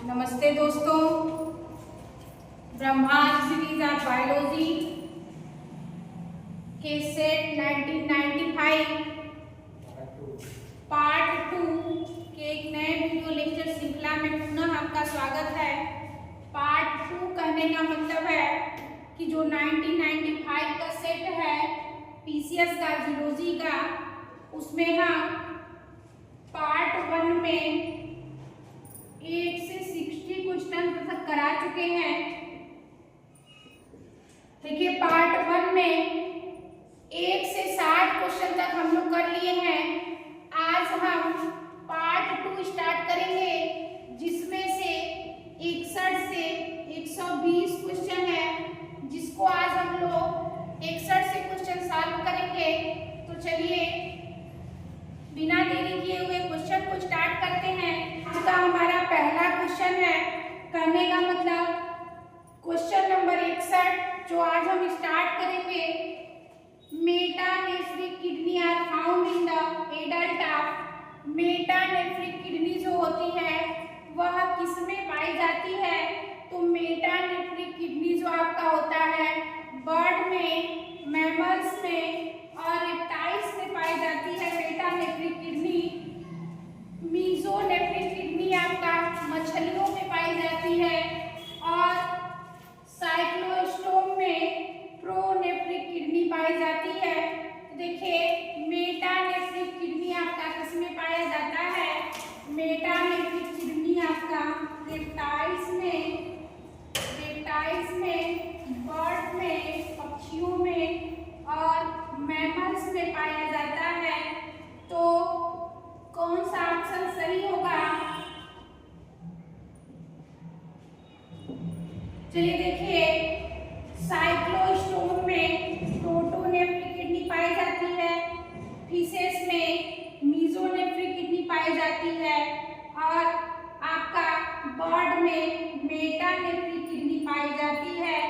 नमस्ते दोस्तों, ब्रह्मांड सीरीज ऑफ बायोलॉजी के सेट 1995 पार्ट 2 के एक नए वीडियो लेक्चर श्रृंखला में पुनः आपका स्वागत है। पार्ट 2 कहने का मतलब है कि जो 1995 का सेट है पीसीएस का जूलॉजी का, उसमें हम पार्ट 1 में 8 से 60 क्वेश्चन तक करा चुके हैं। देखिए पार्ट 1 में 1 से 60 क्वेश्चन तक हम लोग कर लिए हैं। आज हम पार्ट 2 स्टार्ट करेंगे जिसमें से 61 से 120 क्वेश्चन है, जिसको आज हम लोग 61 से क्वेश्चन सॉल्व करेंगे। तो चलिए बिना देरी किए हुए क्वेश्चन को स्टार्ट करते हैं। आज का हमारा पहला क्वेश्चन है, कहने का मतलब क्वेश्चन नंबर 61 जो आज हम स्टार्ट करेंगे। Metanephric kidney are found in the adult of. Metanephric kidney जो होती है वह किसमें पाई जाती है? तो मेटानेफ्रिक किडनी जो आपका होता है बर्ड में, मैमल्स में और रेप्टाइल्स में पाई जाती है मेटानेफ्रिक किडनी। मीजोनेफ्रिक किडनी आपका मछलियों में पाई जाती है और साइक्लोस्टोम में प्रोनेफ्रिक किडनी पाई जाती है। तो देखिए मेटानेफ्रिक किडनी आपका किसमें पाया जाता है? मेटानेफ्रिक किडनी आपका रेप्टाइल्स में, बर्ड में, पक्षियों में और मैमल्स में पाया जाता है। तो कौन सा ऑप्शन सही होगा? चलिए देखिए, साइक्लोस्टोम में प्रोटोनेफ्रिक किडनी पाई जाती है, फिशेस में मीजोनेफ्रिक किडनी पाई जाती है और आपका बर्ड में मेटानेफ्रिक किडनी पाई जाती है।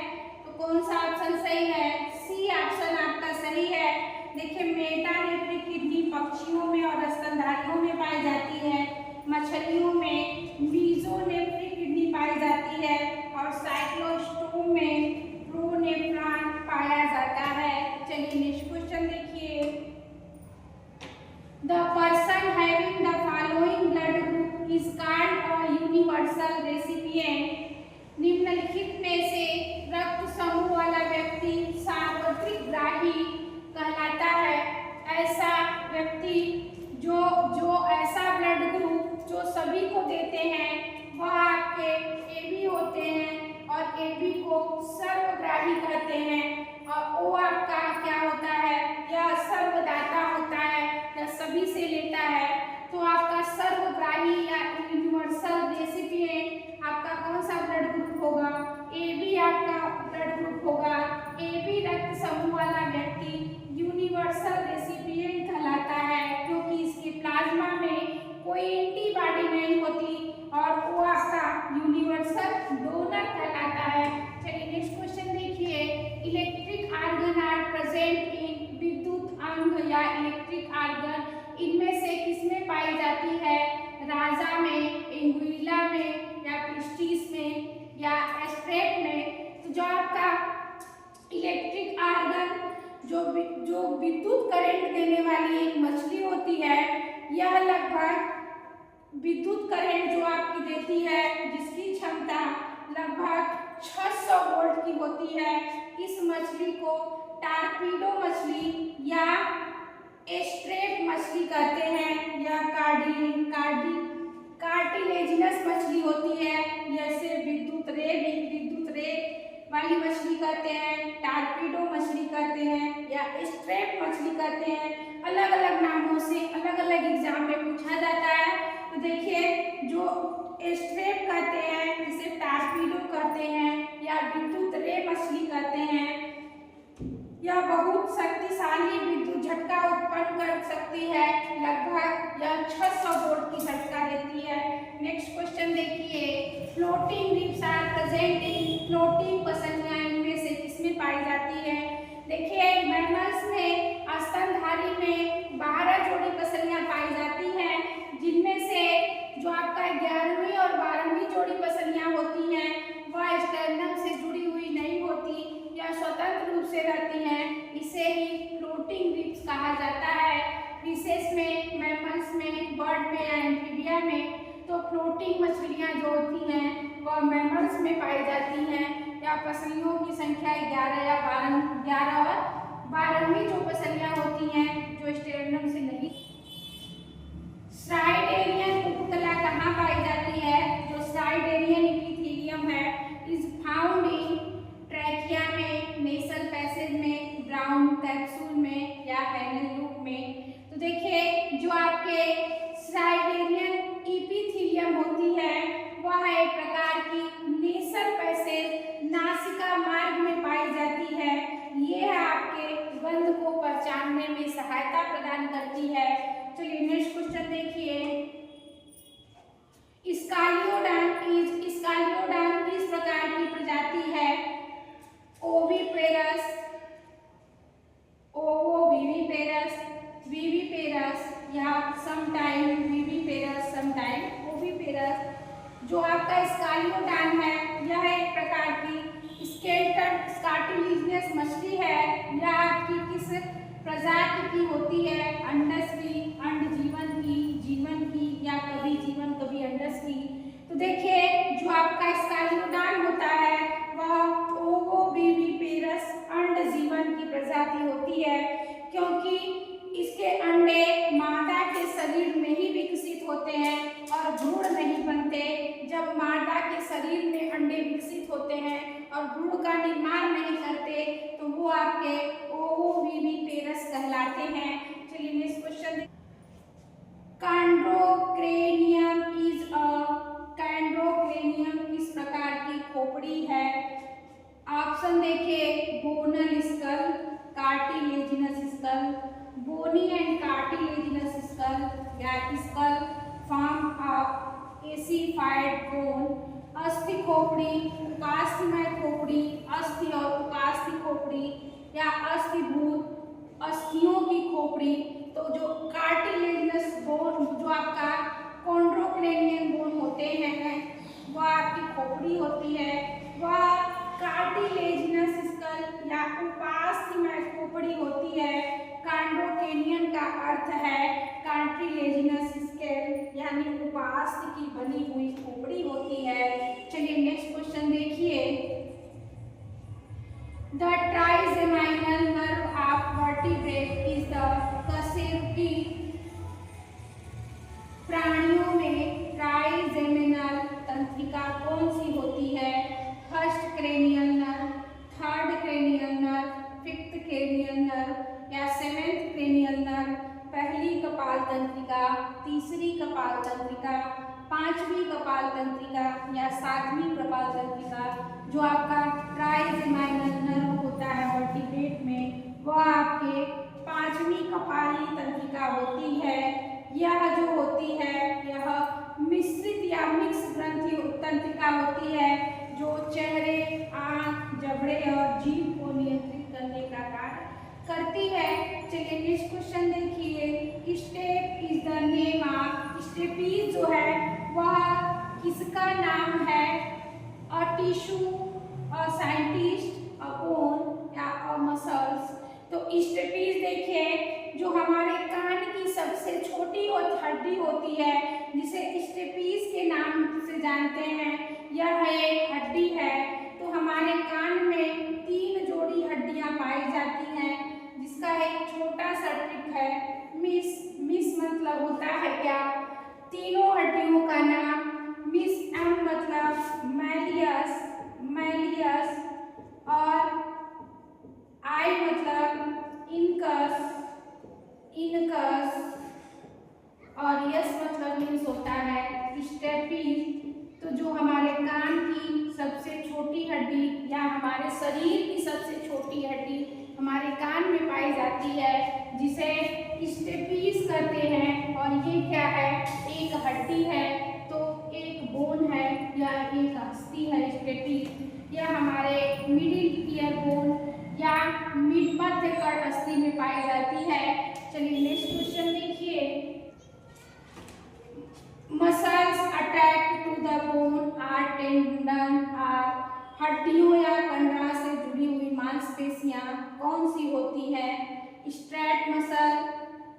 तो कौन सा ऑप्शन सही है? सी ऑप्शन आपका सही है। देखिए मेटानेफ्रिक किडनी पक्षियों में और स्तनधारियों में पाई जाती है, मछलियों में मीजोनेफ्रिक किडनी पाई जाती है और साइक्लोस्टोम में प्रोनेफ्रॉन पाया जाता है। चलिए नेक्स्ट क्वेश्चन देखिए। The person having the following blood group is called a universal recipient. निम्नलिखित में से रक्त समूह वाला व्यक्ति सार्वत्रिक ग्राही कहलाता है। ऐसा व्यक्ति जो ऐसा ब्लड ग्रुप जो सभी को देते हैं वह आपके AB होते हैं और AB को सर्वग्राही कहते हैं और O आपका क्या होता है? यह सर्वदाता होता है, यह सभी से लेता है। तो आपका सर्वग्राही या यूनिवर्सल रेसिपिएंट आपका कौन सा ब्लड ग्रुप होगा? AB आपका ब्लड ग्रुप होगा। AB रक्त समूह वाला व्यक्ति यूनिवर्सल रेसिपिएंट कहलाता है क्योंकि इसके प्लाज्मा में कोई एंटीबॉडी नहीं होती और वो आपका यूनिवर्सल डोनर कहलाता है। चलिए नेक्स्ट क्वेश्चन देखिए। Electric organ are present in, विद्युत अंग या इलेक्ट्रिक आर्गन इनमें से किसमें पाई जाती है? राजा में, एंगुइला में या प्रिस्टिस में या एस्ट्रेट में। तो जो आपका इलेक्ट्रिक आर्गन जो विद्युत करंट देने वाली एक मछली होती है, यह लगभग विद्युत करंट जो आपकी देती है जिसकी क्षमता लगभग 600 वोल्ट की होती है, इस मछली को टारपीडो मछली या एस्ट्रेट मछली कहते हैं। यह कार्टिलेजिनस मछली होती है। जैसे विद्युत रे वाली मछली कहते हैं, टारपीडो मछली कहते हैं या स्ट्रेप मछली कहते हैं। अलग अलग नामों से अलग अलग एग्जाम में पूछा जाता है। तो देखिए जो स्ट्रेप कहते हैं, जिसे टारपीडो कहते हैं या विद्युत रे मछली कहते हैं, यह बहुत शक्तिशाली विद्युत झटका उत्पन्न कर सकती है। लगभग यह 600 वोल्ट की झटका देती है। नेक्स्ट क्वेश्चन देखिए। Floating ribs are present in, floating पसलियां इनमें से किसमें पाई जाती है? देखिए मैमल्स में, स्तनधारी में 12 जोड़ी पसलियां पाई जाती हैं, जिनमें से जो आपका 11वीं और 12वीं जोड़ी फ्लोटिंग मछलियाँ जो होती हैं वह मैमल्स में पाई जाती हैं, या पसलियों की संख्या 11 या 11 और 12वीं जो पसलियाँ होती हैं जो स्टेरनम से नहीं। स्ट्राइडेरियन उपकला कहाँ पाई जाती है? जो स्ट्राइडेरियन इपिथेलियम है इज फाउंड इन ट्रैकिया में, नेसल पैसेज में, ब्राउन कैप्सूल में या हैनल लूप में। तो देखिए जो आपके स्ट्राइडेरियन इपिथेलियम होती है वह एक प्रकार की नेसल पैसेज नासिका मार्ग में पाई जाती है। ये आपके गंध को पहचानने में सहायता प्रदान करती है। चलिए नेक्स्ट क्वेश्चन देखिए। स्कालियोडान किस प्रकार की प्रजाति है? ओविपेरस, ओवोविविपेरस, विविपेरस या समटाइम विविपेरस, समटाइम ओविपेरस। जो आपका स्कालियोडान है यह एक प्रकार की स्केलेटन कार्टिलेजिनस मछली है। यह आपकी किस प्रजाति की होती है? अंडस की, अंड जीवन की, जीवन की या कभी जीवन कभी अंडस की। तो देखिए जो आपका स्कालियोडान होता है वह ओवोविविपेरस अंड जीवन की प्रजाति होती है, क्योंकि इसके अंडे मादा के शरीर में ही विकसित होते हैं और भ्रूण नहीं बनते। जब मादा के शरीर में अंडे विकसित होते हैं और भ्रूण का निर्माण नहीं करते तो वो आपके ओवोविविपेरस कहलाते हैं। चलिए नेक्स्ट क्वेश्चन। कैंड्रोक्रेनियम कैंड्रोक्रेनियम किस प्रकार की खोपड़ी है? ऑप्शन देखिए, bony skull, cartilaginous skull, bony and cartilaginous skull या skull form of ossified bone, अस्थि खोपड़ी, उकास्थीमय खोपड़ी, अस्थि और उकास्थी खोपड़ी या अस्थिभूत अस्थियों की खोपड़ी। तो जो कार्टिलेजिनस बोन जो आपका कॉन्ड्रोक्रेनियन बोन होते हैं वह आपकी खोपड़ी होती है, वह कार्टिलेजिनस स्कल या उपास्थीमय खोपड़ी होती है। कॉन्ड्रोक्रेनियन का अर्थ है कार्टिलेजिनस स्केल यानी उपास्थि की बनी हुई खोपड़ी होती है। चलिए नेक्स्ट क्वेश्चन देखिए। The trigeminal nerve of vertebrate is the कशेरुकी। प्राणियों में ट्राइजेमिनल तंत्रिका कौन सी होती है? First cranial nerve, third cranial nerve, fifth cranial nerve या सेवेंथ क्रेनियल नर्व, पहली कपाल तंत्रिका, तीसरी कपाल तंत्रिका, पांचवी कपाल तंत्रिका या सातवीं कपाल तंत्रिका। जो आपका ट्राइजेमाइनल नर्व होता है वर्टिब्रेट में वह आपके पांचवी कपाली तंत्रिका होती है। यह जो होती है यह मिश्रित या मिक्स ग्रंथि तंत्रिका होती है जो चेहरे, आंख, जबड़े और जीभ को नियंत्रित करने का कार्य करती है। चलिए नेक्स्ट क्वेश्चन देखिए। Step is the name of, stapes जो है वह किसका नाम है? A tissue, a scientist, a bone या अ मसल्स। तो स्टेपीज देखिए जो हमारे कान की सबसे छोटी और हड्डी होती है जिसे स्टेपीज के नाम से जानते हैं, यह एक हड्डी है। तो हमारे कान में 3 जोड़ी हड्डियां पाई जाती हैं जिसका एक छोटा सा ट्रिक है। मिस मतलब होता है क्या? तीनों हड्डियों का नाम मिस, एम मतलब मैलियस, मैलियस और आई मतलब इनकस, इनकस और यस मतलब मीन्स होता है स्टेपीज। तो जो हमारे कान की सबसे छोटी हड्डी या हमारे शरीर की सबसे छोटी हड्डी हमारे कान में पाई जाती है जिसे स्टेपीज कहते हैं। और ये क्या है? एक हड्डी है, तो एक बोन है या एक अस्थि है स्टेपीज। यह हमारे मिडिल ईयर बोन या मिड मध्य कर्ण अस्थि में पाई जाती है। चलिए नेक्स्ट क्वेश्चन देखिए। Muscles attach to the bone are tendon are, हड्डियों या कंडरा से जुड़ी हुई मांसपेशियां कौन सी होती है? Straight muscle,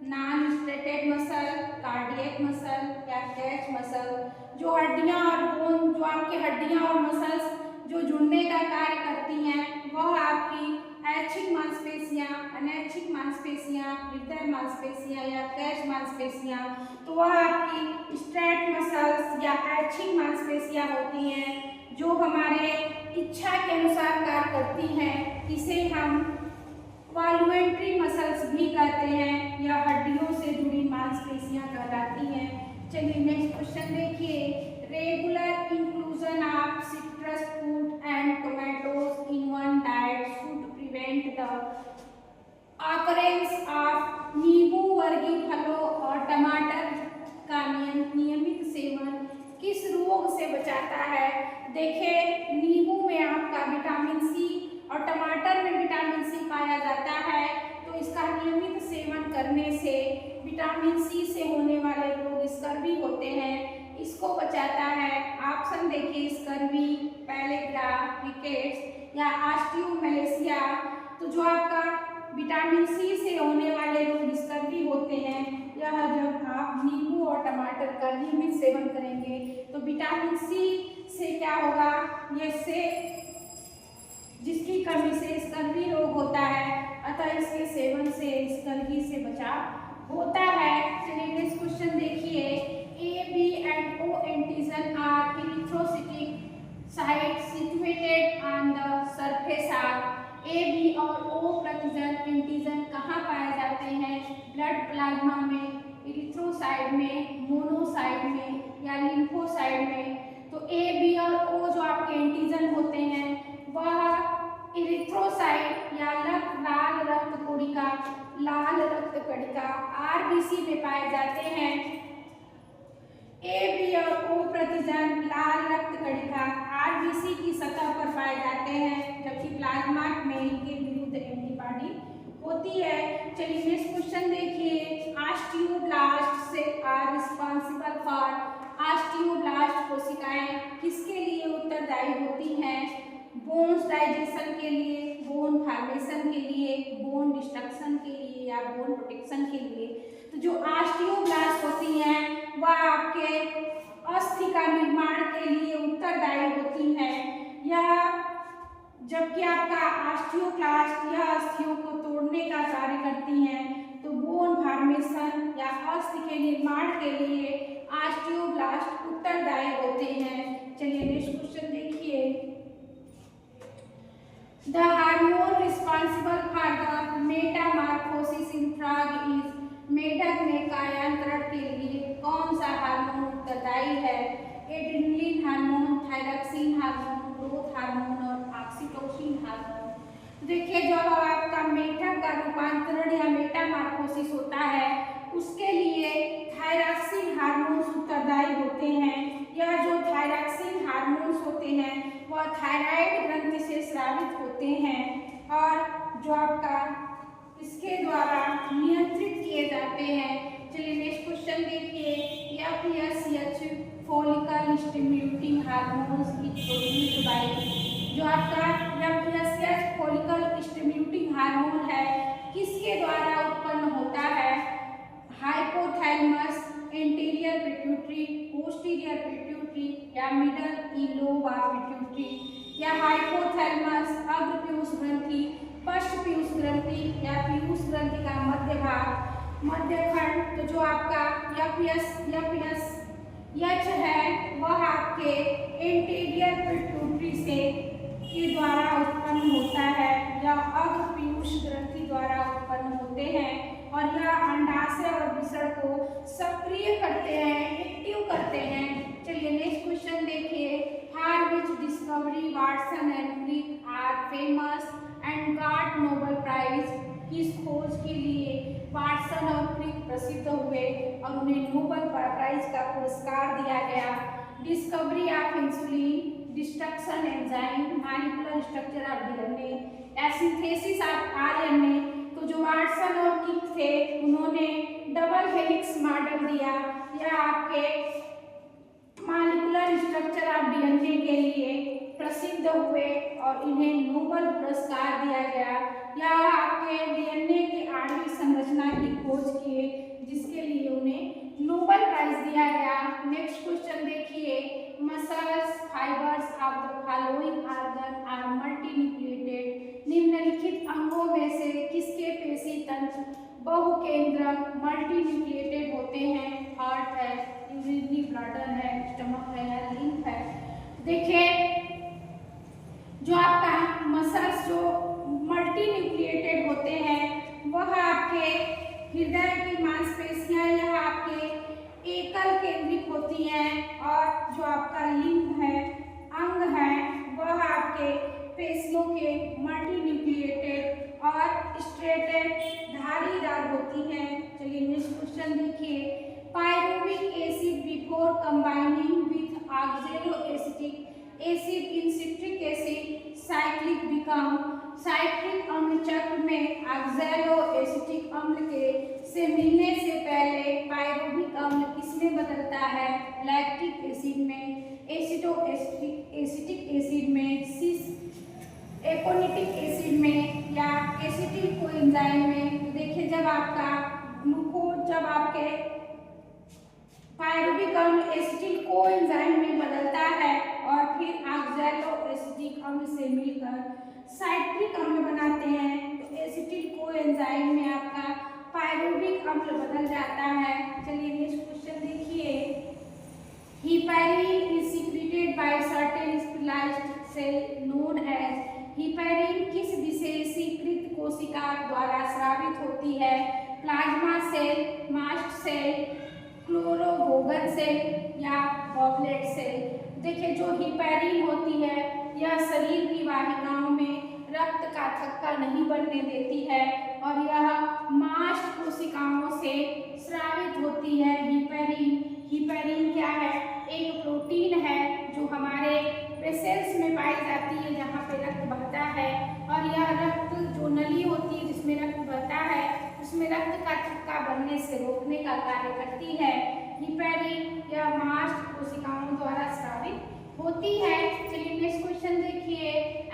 non striated muscle, cardiac muscle या कैच मसल। जो हड्डियां और बोन, जो आपकी हड्डियां और मसल्स जो जुड़ने का कार्य करती हैं वह आपकी ऐच्छिक मांसपेशियां, अनैच्छिक मांसपेशियां, हृदय मांसपेशियां या कैच मांसपेशियां, तो वह आपकी स्ट्रेट मसल्स या ऐच्छिक मांसपेशियां होती हैं जो हमारे इच्छा के अनुसार कार्य करती हैं। इसे हम वॉल्यूमेंट्री मसल्स भी कहते हैं या हड्डियों से जुड़ी मांसपेशियां कहलाती हैं। चलिए नेक्स्ट क्वेश्चन देखिए। Regular inclusion of citrus fruit and tomatoes in one diet should prevent the occurrence of नींबू वर्गीय फलों और टमाटर का नियमित सेवन किस रोग से बचाता है। देखिए, नींबू में आपका विटामिन सी और टमाटर में विटामिन सी पाया जाता है, तो इसका नियमित सेवन करने से विटामिन सी से होने वाले रोग स्कर्वी होते हैं, इसको बचाता है। ऑप्शन देखिए, स्कर्वी, पैलेग्रा, रिकेट्स या ऑस्टियोमैलेशिया। तो जो आपका विटामिन सी से होने वाले रोग स्कर्वी होते हैं, यह जब आप नींबू और टमाटर का नियमित सेवन करेंगे तो विटामिन सी से क्या होगा, ये से जिसकी कमी से स्कर्वी रोग होता है, अतः इसके सेवन से स्कर्वी से बचाव होता है। चलिए नेक्स्ट क्वेश्चन देखिए। A, B and O antigen are erythrocytic site situated on the surface of A, B और ओ प्रतिजन एंटीजन कहाँ पाए जाते हैं? ब्लड प्लाज्मा में, इरिथ्रोसाइट में, मोनोसाइट में या लिम्फोसाइट में। तो ए, बी और ओ जो आपके एंटीजन होते हैं वह इरिथ्रोसाइट या लाल रक्त कोशिका, लाल रक्त कणिका आरबीसी में पाए जाते हैं। ए, बी और ओ प्रतिजन लाल रक्त कणिका आरबीसी की सतह पर पाए जाते हैं, जबकि प्लाज्मा में इनके विरुद्ध एंटीबॉडी होती है। चलिए नेक्स्ट क्वेश्चन देखिए। Osteoblast cell are responsible for, osteoblast कोशिकाएं किसके लिए उत्तरदायी होती हैं? बोन्स डाइजेशन के लिए, बोन फॉर्मेशन के लिए, बोन डिस्ट्रक्शन के लिए या बोन प्रोटेक्शन के लिए। तो जो ऑस्टियोब्लास्ट होती हैं वह आपके अस्थि का निर्माण के लिए उत्तरदायी होती हैं। यह जबकि आपका ऑस्टियोक्लास्ट यह अस्थियों को तोड़ने का कार्य करती हैं, तो बोन फॉर्मेशन या अस्थि के निर्माण के लिए ऑस्टियोब्लास्ट उत्तरदायी होते हैं। चलिए नेक्स्ट क्वेश्चन देखिए। The hormone responsible for the metamorphosis in frog is, मेढक में कायांतरण के लिए कौन सा हार्मोन उत्तरदायी है? Adrenaline hormone, thyroxine hormone, growth hormone और ऑक्सीटोसिन हार्मोन। देखिए, जब आपका मेढक का रूपांतरण या मेटामॉर्फोसिस होता है उसके लिए थायरॉक्सिन हार्मोन्स उत्तरदायी होते हैं। यह जो थायरॉक्सिन हार्मोन्स होते हैं वह थायराइड ग्रंथि से स्रावित होते हैं और जो आपका इसके द्वारा नियंत्रित किए जाते हैं। चलिए नेक्स्ट क्वेश्चन देखिए। FSH follicle stimulating hormones is produced by, जो आपका FSH फॉलिकल स्टिम्युलेटिंग हार्मोन है किसके द्वारा उत्पन्न होता है? Hypothalamus, anterior pituitary, posterior pituitary या मिडल लोब ऑफ पिट्यूटरी या हाइपोथैलेमस, अग्र पीयूष ग्रंथि, पश्च पीयूष ग्रंथि या पीयूष ग्रंथि का मध्य भाग, मध्य खंड। तो जो आपका FSH है वह आपके एंटीरियर पिट्यूटरी से के द्वारा उत्पन्न होता है या अग्र पीयूष ग्रंथि द्वारा उत्पन्न होते हैं और यह अंडाशय और वृषण को सक्रिय करते हैं, एक्टिव करते हैं। चलिए नेक्स्ट क्वेश्चन देखिए। For which discovery Watson and Crick are famous and got Nobel prize, किस खोज के लिए वाटसन और क्रिक प्रसिद्ध हुए और उन्हें नोबेल प्राइज का पुरस्कार दिया गया? Discovery of insulin, destruction enzyme, molecular structure of DNA या सिंथेसिस ऑफ आरएनए। तो जो वाटसन और क्रिक थे उन्होंने डबल हेलिक्स मॉडल दिया या आपके मॉलिक्यूलर स्ट्रक्चर ऑफ डीएनए के लिए प्रसिद्ध हुए और इन्हें नोबेल पुरस्कार दिया गया। या आपके डीएनए की आणविक संरचना की खोज किए जिसके लिए उन्हें नोबेल प्राइज दिया गया। नेक्स्ट क्वेश्चन देखिए, muscles fibres of the following organ are multinucleated. निम्नलिखित अंगों में से किसके पेशी तंत्र बहुकेंद्रक मल्टीन्यूक्लिएटेड होते हैं? हार्ट है, यूरिनरी ब्लैडर है, स्टमक है या लिम्फ है। देखिए जो आपका मसल्स जो मल्टीन्यूक्लिएटेड होते हैं वह आपके हृदय की मांसपेशियां यह आपके एकल केंद्रित होती हैं, और जो आपका लिम्फ है, अंग है, वह आपके पेशियों के मल्टीन्यूक्लिएटेड और स्ट्रेटेड धारीदार होती हैं। चलिए नेक्स्ट क्वेश्चन देखिए, pyruvic acid before combining with oxaloacetic acid in citric acid cyclic become. Cyclic अम्ल चक्र में ऑक्सैलोएसिटिक अम्ल के से मिलने से पहले पायरुविक अम्ल किसमें बदलता है? लैक्टिक एसिड में, एसिटिक एसिड में, सिस एकोनिटिक एसिड में या एसिटिल कोएंजाइम में। देखिए जब आपका ग्लूकोज जब आपके पायरुविक अम्ल एसिटिल कोएंजाइम में बदलता है और फिर ऑक्सैलोएसिटिक अम्ल से मिलकर साइट्रिक अम्ल बनाते हैं, तो एसिटिल कोएंजाइम में आपका पायरुविक अम्ल बदल जाता है। चलिए नेक्स्ट क्वेश्चन देखिए, heparin is secreted by certain specialised cell known as. Heparin किस विशेषीकृत कोशिका द्वारा स्रावित होती है? Plasma cell, mast cell, chlorogogen cell या गॉबलेट सेल। देखिए जो हेपैरिन होती है यह शरीर की वाहिकाओं में रक्त का थक्का नहीं बनने देती है और यह मास्ट कोशिकाओं से स्रावित होती है। हेपैरिन क्या है? एक प्रोटीन है जो हमारे वेसल्स में पाई जाती है जहाँ पे रक्त बहता है, और यह रक्त जो नली होती है जिसमें रक्त बहता है उसमें रक्त का थक्का बनने से रोकने का कार्य करती है। हेपैरिन यह मास्ट कोशिकाओं द्वारा स्रावित होती है। चलिए नेक्स्ट क्वेश्चन देखिए,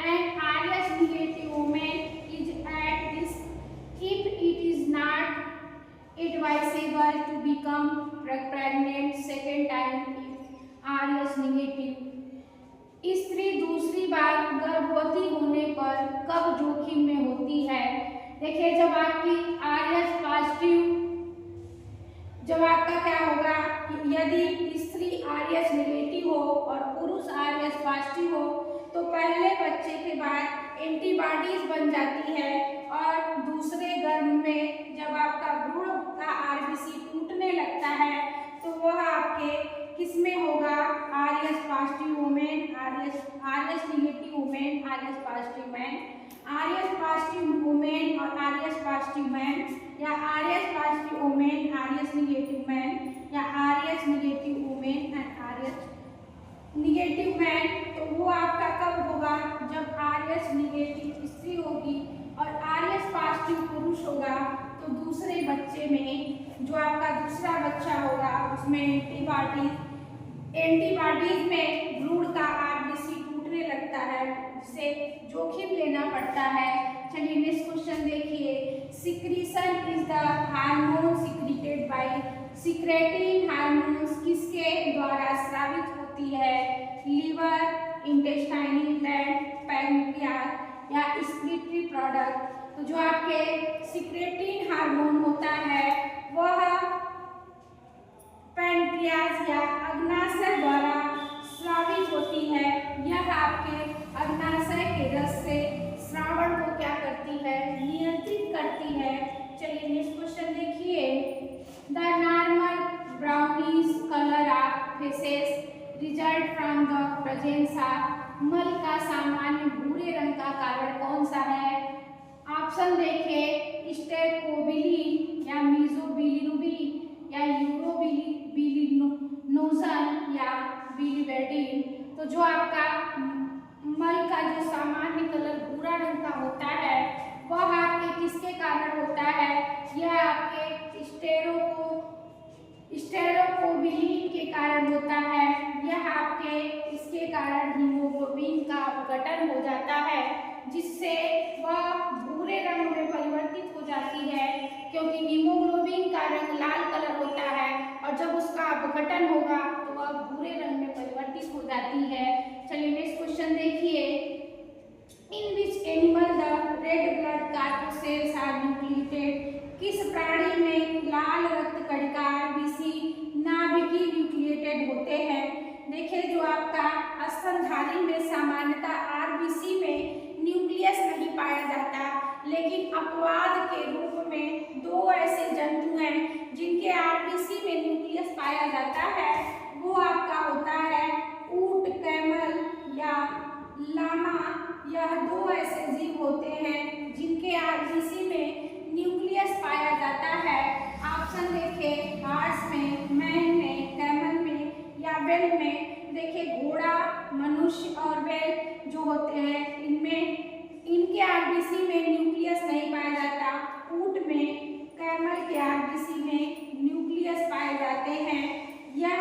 an RH negative woman is at risk if it is not advisable to become pregnant second time if RH negative. स्त्री दूसरी बार गर्भवती होने पर कब जोखिम में होती है? देखिए जब आपकी RH पॉजिटिव, जब आपका क्या होगा कि यदि स्त्री RH नेगेटिव हो और पुरुष RH पॉजिटिव हो तो पहले बच्चे के बाद एंटीबॉडीज बन जाती है, और दूसरे गर्भ में जब आपका भ्रूण का RBC टूटने लगता है तो वह आपके किसमें होगा? RH positive women, RH negative women, RH positive man, RH positive women और RH पॉजिटिव मैन, या RH positive women, RH negative man, या RH negative women and RH negative man. तो वो आपका कब होगा? जब RH नेगेटिव स्त्री होगी और RH पॉजिटिव पुरुष होगा, तो दूसरे बच्चे में जो आपका दूसरा बच्चा होगा उसमें एंटीबॉडीज में भ्रूण का RBC टूटने लगता है, जिसे जोखिम लेना पड़ता है। चलिए नेक्स्ट क्वेश्चन देखिए, secretion is the hormone secreted by. Secretin hormones किसके द्वारा स्रावित होती है? लीवर, इंटेस्टाइनल ग्लैंड, पैंक्रियास या एक्सक्रीटरी प्रोडक्ट। तो जो आपके सिक्रेटिन हार्मोन होता है वह पैंक्रियास या अग्नाशय द्वारा स्रावित होती है। यह आपके अग्नाशय के रस से श्रावण को क्या करती है? नियंत्रित करती है। चलिए नेक्स्ट क्वेश्चन देखिए, the normal brownish colour of faces result from the presence of. मल का सामान्य भूरे रंग का कारण कौन सा है? ऑप्शन देखिए, स्टेरोबिलिन या मीजोबिलिरुबिन या यूरोबिलिनोजन या बिलिवर्डिन। तो जो आपका मल का जो सामान्य कलर भूरा रंग का होता है वह आपके किसके कारण होता है? यह आपके स्टेरोबिलिन के कारण होता है। यह आपके इसके कारण हीमोग्लोबिन का अपघटन हो जाता है, जिससे वह भूरे रंग में परिवर्तित हो जाती है क्योंकि हीमोग्लोबिन का रंग लाल कलर होता है और जब उसका अपघटन होगा तो वह भूरे रंग में परिवर्तित हो जाती है। चलिए नेक्स्ट क्वेश्चन देखिए, in which animal the red blood corpuscles are nucleated, किस प्राणी में लाल रक्त कणिका आरबीसी नाभिकीय न्यूक्लिएटेड होते हैं। देखिए जो आपका स्तनधारी में सामान्यतः आरबीसी में न्यूक्लियस नहीं पाया जाता, लेकिन अपवाद के रूप में दो ऐसे जंतु हैं जिनके आरबीसी में न्यूक्लियस पाया जाता है, वो आपका होता है ऊंट, कैमल या लामा। यह दो ऐसे जीव होते हैं जिनके आरबीसी में न्यूक्लियस पाया जाता है। ऑप्शन देखिए, हॉर्स में, मैन में, कैमल में या वेल में। देखिए घोड़ा, मनुष्य और वेल जो होते हैं इनमें इनके आरबीसी में न्यूक्लियस नहीं पाया जाता। ऊंट में, कैमल के आरबीसी में न्यूक्लियस पाए जाते हैं। यह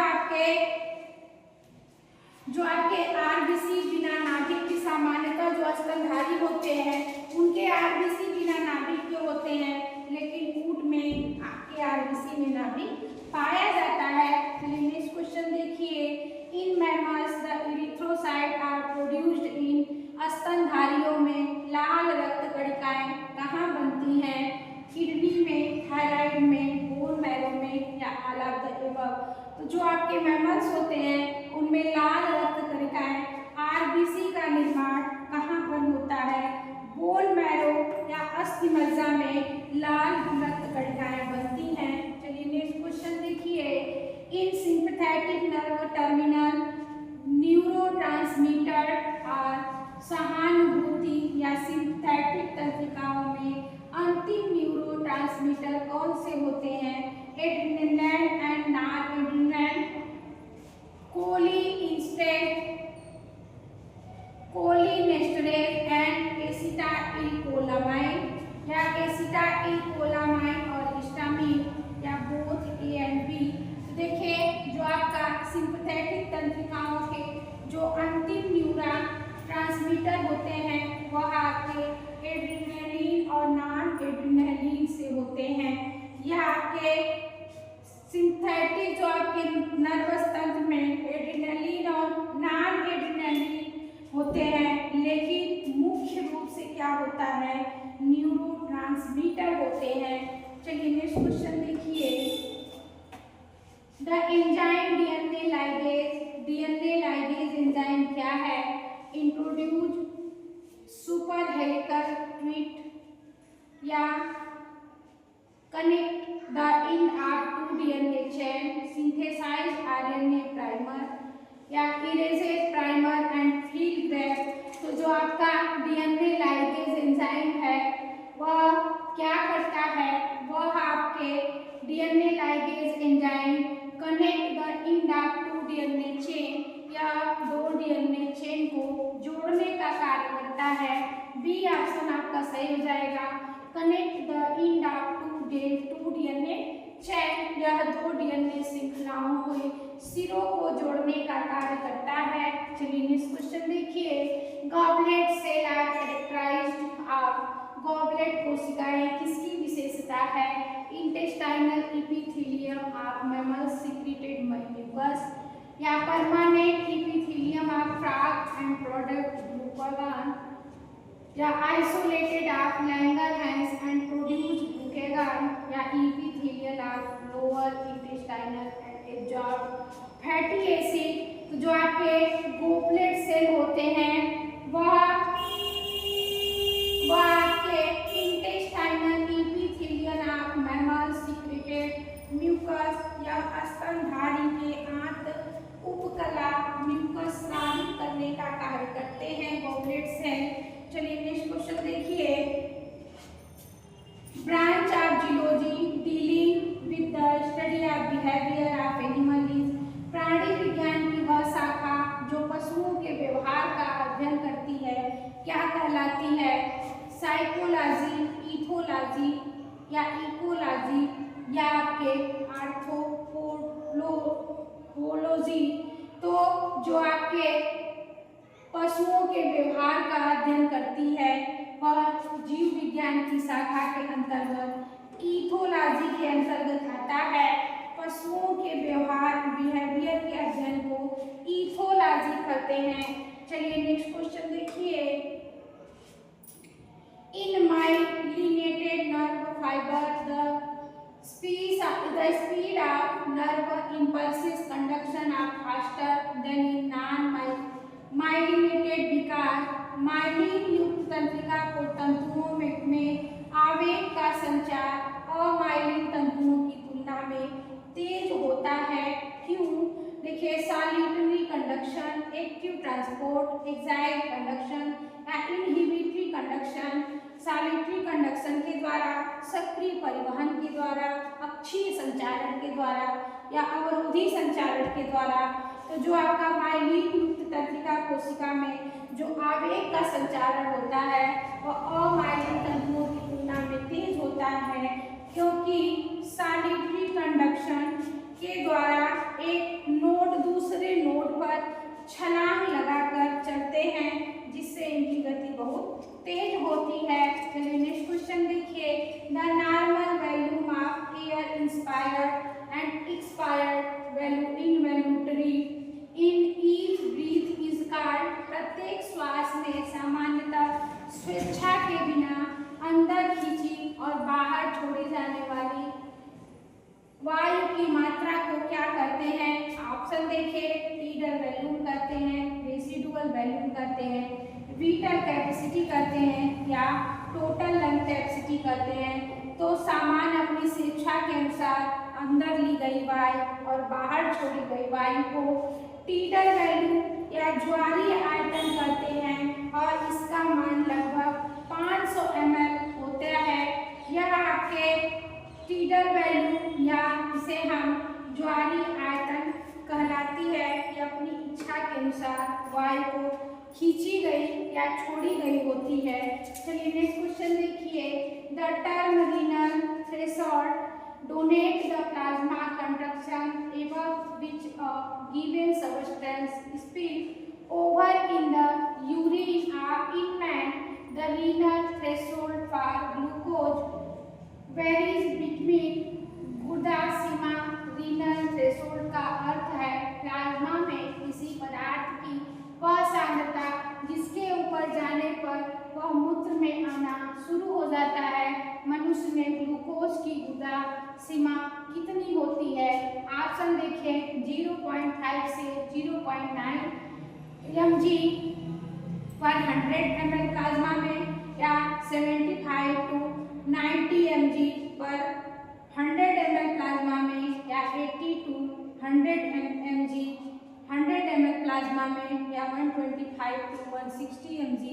जो आपके आरबीसी बिना नाभिक की सामान्यतः जो स्तनधारी होते हैं उनके आरबीसी बिना नाभिक के होते हैं, लेकिन ऊंट में आपके आरबीसी में नाभिक पाया जाता है। चलिए नेक्स्ट क्वेश्चन देखिए, in mammals the erythrocyte are produced in, स्तनधारियों में लाल रक्त कणिकाएं कहाँ बनती हैं। किडनी में, थायराइड में, बोन मैरो में या ऑल ऑफ द अबव। तो जो आपके मैमल्स होते हैं उनमें लाल रक्त कणिकाएं आरबीसी का निर्माण कहाँ पर होता है, बोन मैरो या अस्थि मज्जा में लाल रक्त कणिकाएं बनती हैं। चलिए नेक्स्ट क्वेश्चन देखिए, इन सिंपैथेटिक नर्व टर्मिनल न्यूरोट्रांसमीटर और सहानुभूति या सिंपैथेटिक तंत्रिकाओं में अंतिम न्यूरोट्रांसमीटर कौन से होते हैं, एड्रेनलिन एंड नॉरएड्रेनलिन, कोलिनेस्टेरेज एंड एसिटाइलकोलामाइन या एसिटाइलकोलामाइन और हिस्टामिन या बोथ ए एंड बी। तो देखिए जो आपका सिंपैथेटिक तंत्रिकाओं के जो अंतिम न्यूरा ट्रांसमीटर होते हैं वह आपके एड्रेनलिन और नॉन एड्रेनलिन से होते हैं। यह आपके सिंथेटिक जो आपके नर्वस तंत्र में एड्रेनलिन और नॉन एड्रेनलिन होते हैं, लेकिन मुख्य रूप से क्या होता है, न्यूरोट्रांसमीटर होते हैं। चलिए नेक्स्ट क्वेश्चन देखिए, the enzyme DNA ligase, DNA ligase enzyme क्या है, इंट्रोड्यूस सुपर हेलिकल ट्वीट या connect the in are two DNA chain, synthesise RNA primer या erases primer and field grape. तो जो आपका डीएनए लाइगेज एंजाइम है वह क्या करता है, वह आपके DNA ligase enzyme connect the in are two DNA chain या दो डीएनए चेन को जोड़ने का कार्य करता है। बी ऑप्शन आपका सही हो जाएगा, connect the in are two DNA chain. यह दो डीएनए श्रृंखलाओं के सिरों को जोड़ने का कार्य करता है। चलिए नेक्स्ट क्वेश्चन देखिए, goblet cell are characterised of, goblet कोशिकाएं किसकी विशेषता है, intestinal epithelium of mammals secreted mucus या permanent epithelium of frog and product glucagon या isolated of Langerhans and produce glucagon या epithelial of lower intestinal and absorb fatty acid. तो जो आपके गॉबलेट सेल होते हैं वह आपके intestinal epithelial of mammals secreted mucus या स्तनधारी के आंत उपकला म्यूकस स्रावित करने का कार्य करते हैं गॉबलेट सेल। चलिए नेक्स्ट क्वेश्चन देखिए, branch of zoology dealing with the study of behaviour of animal is, प्राणी विज्ञान की वह शाखा जो पशुओं के व्यवहार का अध्ययन करती है क्या कहलाती है, साइकोलॉजी, इथोलॉजी या इकोलॉजी या आपके आर्थ्रोपोलॉजी। तो जो आपके पशुओं के व्यवहार का अध्ययन करती है वह जीव विज्ञान की शाखा के अंतर्गत ईथोलॉजी के अंतर्गत आता है। पशुओं के व्यवहार बिहेवियर के अध्ययन को ईथोलॉजी कहते हैं। चलिए नेक्स्ट क्वेश्चन देखिए। In myelinated nerve fibre the speed of nerve impulses conduction are faster than in non-myelinated विकार। माइलिन युक्त तंत्रिका को तंतुओं में आवेग का संचार अमाइलिन तंतुओं की तुलना में तेज होता है। क्यों? देखिए, solitary conduction, active transport, excite conduction या इनहिबिटरी कंडक्शन। सॉलिटरी कंडक्शन के द्वारा, सक्रिय परिवहन के द्वारा, अक्षीय संचारण के द्वारा या अवरोधी संचारण के द्वारा। तो जो आपका माइलिन युक्त तंत्रिका कोशिका में जो आवेग का संचारण होता है वह अमाइलिन तंतुओं की तुलना में तेज होता है, क्योंकि सॉलिटरी कंडक्शन के द्वारा एक नोड दूसरे नोड पर छलांग लगाकर चलते हैं, जिससे इनकी गति बहुत तेज होती है। चलिए नेक्स्ट क्वेश्चन देखिए। The normal volume of air inspired and expired involuntary in each breath is called. प्रत्येक श्वास में सामान्यतः स्वेच्छा के बिना अंदर खींची और बाहर छोड़ी जाने वाली वायु की मात्रा को क्या कहते हैं? ऑप्शन देखिए। टीडर वॉल्यूम कहते हैं, रेसिडुअल वॉल्यूम कहते हैं, विटल कैपेसिटी कहते हैं या टोटल लंग कैपेसिटी कहते हैं। तो सामान्य अपनी स्वेच्छा के अनुसार अंदर ली गई वायु और बाहर छोड़ी गई वायु को टीडर वॉल्यूम या ज्वारीय आयतन कहते हैं और इसका मान लगभग 500 ml होता है। यह आपके टीडर वॉल्यूम या इसे हम ज्वारीय आयतन कहलाती है। ये अपनी इच्छा के अनुसार वायु को खींची गई या छोड़ी गई होती है। चलिए नेक्स्ट क्वेश्चन देखिए। The term renal threshold donate the plasma conduction above which a given substance spill over in the urine in man. The renal threshold for glucose varies between गुर्दा सीमा। रीनल थ्रेशोल्ड का अर्थ है plasma में किसी पदार्थ की वह सांद्रता जिसके ऊपर जाने पर वह मूत्र में आना शुरू हो जाता है। मनुष्य में ग्लूकोज की गुर्दा सीमा कितनी होती है? ऑप्शन देखिए। 0.5 से 0.9 mg पर 100 ml प्लाज्मा में या 75 to 90 mg पर 100 ml प्लाज्मा में या 80 to 100 mg 100 ml प्लाज्मा में या 125 to 160 mg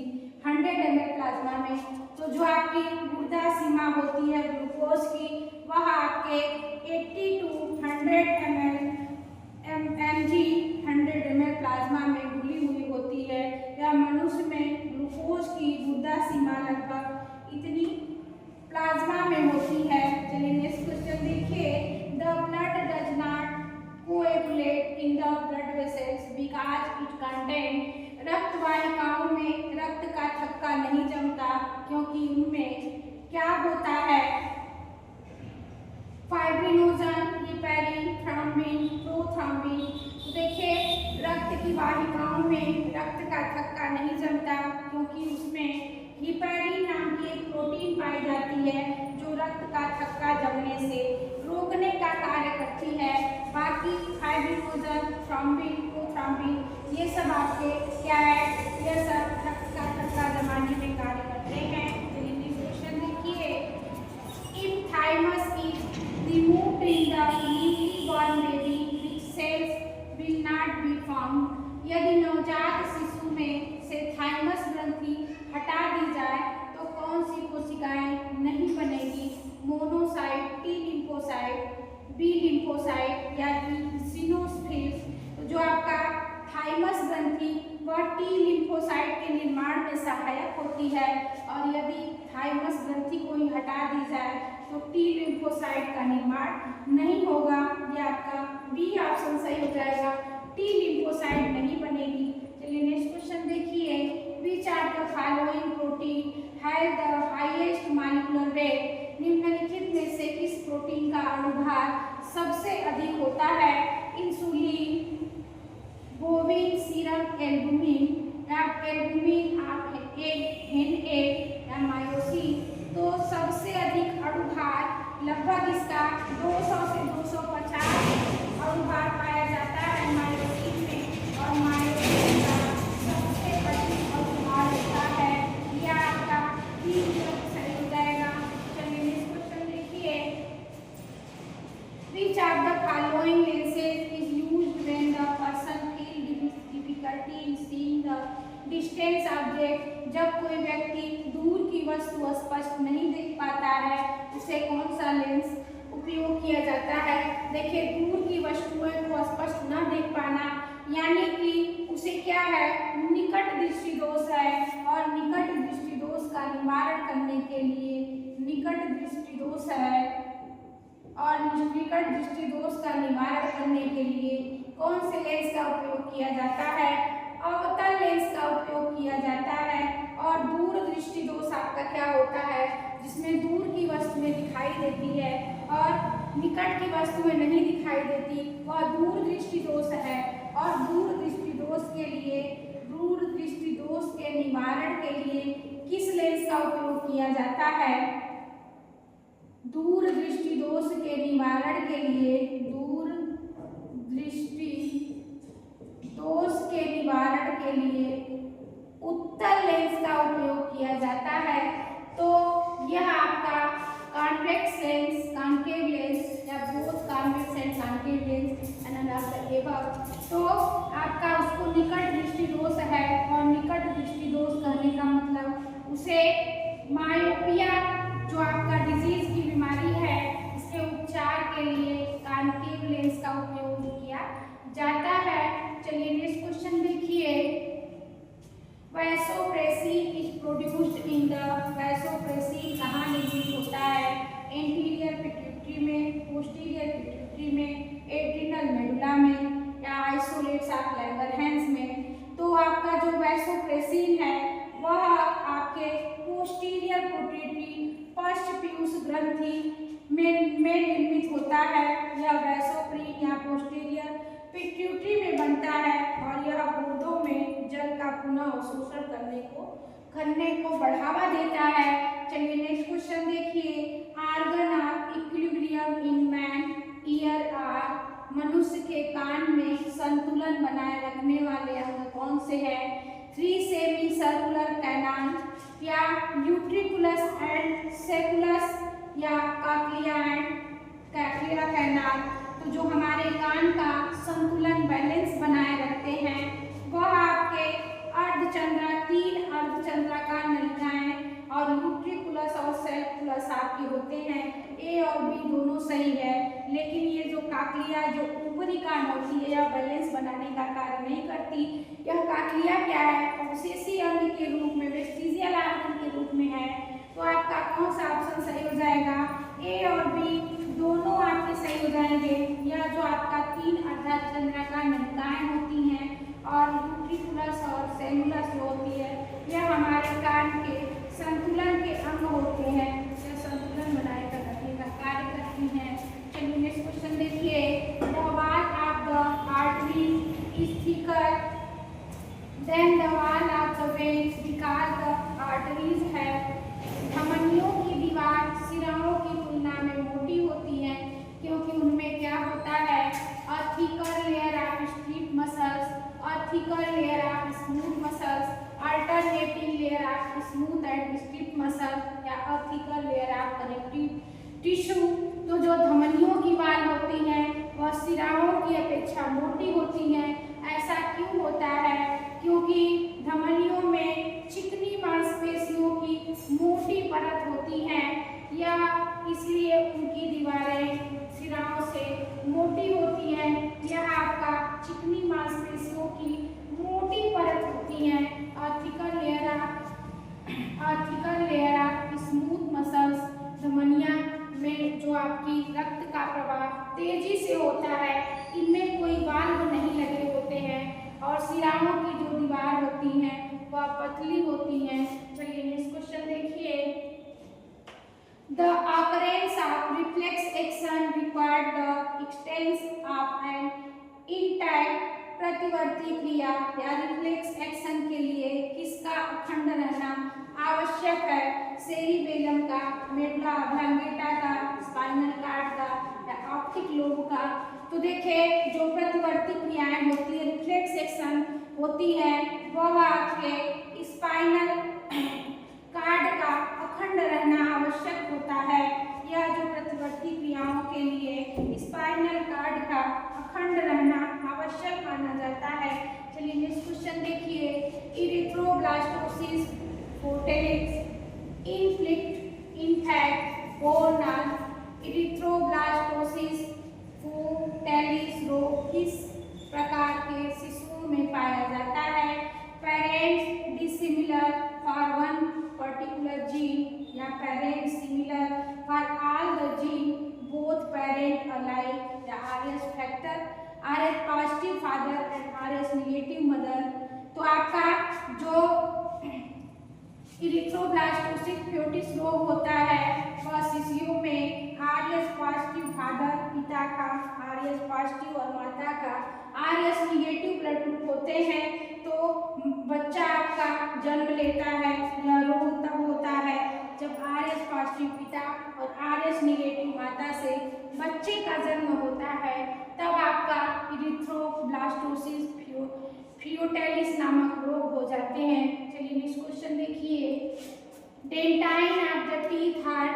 100 ml प्लाज्मा में। तो जो आपकी गुर्दा सीमा होती है ग्लूकोज की वह आपके 80 to 100 mg 100 ml प्लाज्मा में घुली हुई होती है। या मनुष्य में ग्लूकोज की गुर्दा सीमा लगभग इतनी प्लाज्मा में होती है। चलिए नेक्स्ट क्वेश्चन देखिए। The blood does not coagulate in the blood vessels because it contain. रक्त वाहिकाओं में रक्त का थक्का नहीं जमता क्योंकि उनमें क्या होता है? Fibrinogen, heparin, thrombin, prothrombin. देखिए, रक्त की वाहिकाओं में रक्त का थक्का नहीं जमता क्योंकि उसमें हिपैरिन नाम की एक प्रोटीन पाई जाती है जो रक्त का थक्का जमने से रोकने का कार्य करती है। बाकी फाइब्रिनोजन, थ्रोम्बिन, प्रोथ्रोम्बिन ये सब आपके क्या है? ये सब रक्त का थक्का जमाने में कार्य करते हैं। चलिए क्वेश्चन देखिए। If thymus is removed in the newly born baby which cells will not be found. यदि नवजात शिशु में से थाइमस ग्रंथि हटा दी जाए तो कौन सी कोशिकाएं नहीं बनेगी? Monocyte, T lymphocyte, B lymphocyte या सिनोफिल्स। तो जो आपका थाइमस ग्रंथि वह टी लिम्फोसाइट के निर्माण में सहायक होती है और यदि थाइमस ग्रंथि को ही हटा दी जाए तो टी लिम्फोसाइट का निर्माण नहीं होगा। यह आपका बी ऑप्शन सही हो जाएगा, टी लिम्फोसाइट नहीं बनेगी। चलिए नेक्स्ट क्वेश्चन देखिए। Which are the following protein has the highest molecular weight. निम्नलिखित में से लगभग इसका 200 से 250 अणुभार पाया जाता है मायोसिन में। और मायोसिन का सबसे कठिन अणुभार होता है, यह आपका 3 सही हो जाएगा। चलिए नेक्स्ट क्वेश्चन देखिए। Which of the following lenses is used when the person feels difficulty in seeing the distant object? जब कोई व्यक्ति दूर की वस्तु स्पष्ट नहीं देख पाता है, उसे कौन सा लेंस उपयोग किया जाता है? देखिए, दूर की वस्तुओं को स्पष्ट न देख पाना यानी कि उसे क्या है, निकट दृष्टि दोष है। और निकट दृष्टि दोष का निवारण करने के लिए निकट दृष्टि दोष है और निकट दृष्टि दोष का निवारण करने के लिए कौन से लेंस का उपयोग किया जाता है? अवतल लेंस का उपयोग किया जाता है। और दूर दृष्टि दोष आपका क्या होता है, जिसमें दूर की वस्तुएं दिखाई देती है और निकट की वस्तुएं नहीं दिखाई देती, वह दूर दृष्टि दोष है। और दूर दृष्टि दोष के लिए, दूर दृष्टि दोष के निवारण के लिए किस लेंस का उपयोग किया जाता है? दूर दृष्टि दोष के निवारण के लिए, दूर दृष्टि दोष के निवारण के लिए उत्तल लेंस का उपयोग किया जाता है। तो यह आपका कॉन्वेक्स लेंस, कॉन्केव लेंस या both convex and concave lens तो आपका उसको निकट दृष्टि दोष है। और निकट दृष्टि दोष कहने का मतलब उसे मायोपिया जो आपका डिजीज की बीमारी है, इसके उपचार के लिए कॉन्केव लेंस का उपयोग किया जाता है। चलिए नेक्स्ट क्वेश्चन देखिए। Vasopressin is produced in the, vasopressin कहाँ निर्मित होता है? एंटीरियर पिट्यूटरी में, पोस्टीरियर पिट्यूटरी में, एड्रिनल मेडुला में या आइसोलेट्स ऑफ लैंगरहैंस में। तो आपका जो वैसोप्रेसिन है वह आपके पोस्टीरियर पिट्यूटरी पश्च पीयूष ग्रंथि में निर्मित होता है। यह वैसोप्रीन या पोस्टीरियर पिट्यूटरी में बनता है और यह गुर्दों में जल का पुनः अवशोषण करने को बढ़ावा देता है। चलिए नेक्स्ट क्वेश्चन देखिए। Organ of equilibrium in man ear are, मनुष्य के कान में संतुलन बनाए रखने वाले अंग कौन से हैं? 3 सेमी सर्कुलर कैनाल या यूट्रिकुलस एंड सेकुलस या काकलिया एंड कैकलिया कैनाल। तो जो हमारे कान का संतुलन बैलेंस बनाए रखते हैं वह आपके अर्धचंद्रा, 3 अर्धचंद्राकार नलिकाएं और यूट्रिकुलस और सेकुलस आपके होते हैं। ए और बी दोनों सही है, लेकिन ये जो काकलिया जो ऊपरी कान होती है यह बैलेंस बनाने का कार्य नहीं करती। यह काकलिया क्या है? अवशेषी अंग के रूप में, वेस्टिजियल ऑर्गन के रूप में है। तो आपका कौन सा ऑप्शन सही हो जाएगा? ए और बी दोनों आपके सही हो जाएंगे। यह जो आपका 3 अर्धचंद्राकार नलिकाएं होती हैं और यूट्रिकुलस और सेलुलस जो होती है, यह हमारे कान के संतुलन के अंग होते हैं, यह संतुलन बनाए रखने का कार्य करती हैं। चलिए नेक्स्ट क्वेश्चन देखिए। The wall of the artery is thicker than the wall of the when because the arteries है। धमनियों की दीवार सिराओं की तुलना में मोटी होती है क्योंकि उनमें क्या होता है? A thicker layer of strip muscles, a thicker layer of smooth muscles, alternating layer of smooth and strip muscle या a thicker layer of connective tissue. तो जो धमनियों की वाल होती हैं वह सिराओं की अपेक्षा मोटी होती हैं। ऐसा क्यों होता है? क्योंकि धमनियों में चिकनी मांसपेशियों की मोटी परत होती है, या इसलिए उनकी दीवारें सिराओं से मोटी होती हैं। यह आपका चिकनी मांसपेशियों की मोटी परत होती है। Thicker layer of smooth muscles, धमनियां में जो आपकी रक्त का प्रवाह तेजी से होता है, इनमें कोई वाल्व नहीं लगे होते हैं और सिराओं की जो दीवार होती हैं वह पतली होती हैं। चलिए नेक्स्ट क्वेश्चन देखिए। The occurrence of reflex action required the existence of an intact प्रतिवर्ती क्रिया या रिफ्लेक्स एक्शन के लिए किसका अखंड रहना आवश्यक है? सेरिबेलम का, मेडुला ऑब्लांगेटा का, स्पाइनल ऑप्टिक लोब का। तो देखिए जो प्रतिवर्ती क्रियाएं होती है, रिफ्लेक्स एक्शन होती है, वह आपके स्पाइनल कार्ड का अखंड रहना आवश्यक होता है। यह जो प्रतिवर्ती क्रियाओं के लिए स्पाइनल कार्ड का अखंड रहना आवश्यक माना जाता है। चलिए नेक्स्ट क्वेश्चन देखिए, erythroblastosis fetalis inflict in fact born erythroblastosis fetalis रोग किस प्रकार के शिशुओं में पाया जाता है? Parents dissimilar for one particular gene या parents similar for all the gene, both parent alike, या RS factor, RS positive father and RS negative mother. तो आपका जो इरिथ्रोब्लास्टोसिस फोर्टिस रोग होता है वह शिशुओं में आरएस पॉजिटिव फादर पिता का, आरएस पॉजिटिव और माता का, आरएस नेगेटिव ब्लड ग्रुप होते हैं। तो बच्चा आपका जन्म लेता है, यह रोग तब होता है जब आरएस पॉजिटिव पिता और आरएस नेगेटिव माता से बच्चे का जन्म होता है, तब आपका इरिथ्रोब्लास्टोसिस फोर्टिलिस नामक रोग हो जाते हैं। चलिए नेक्स्ट क्वेश्चन देखिए, dentine of the teeth are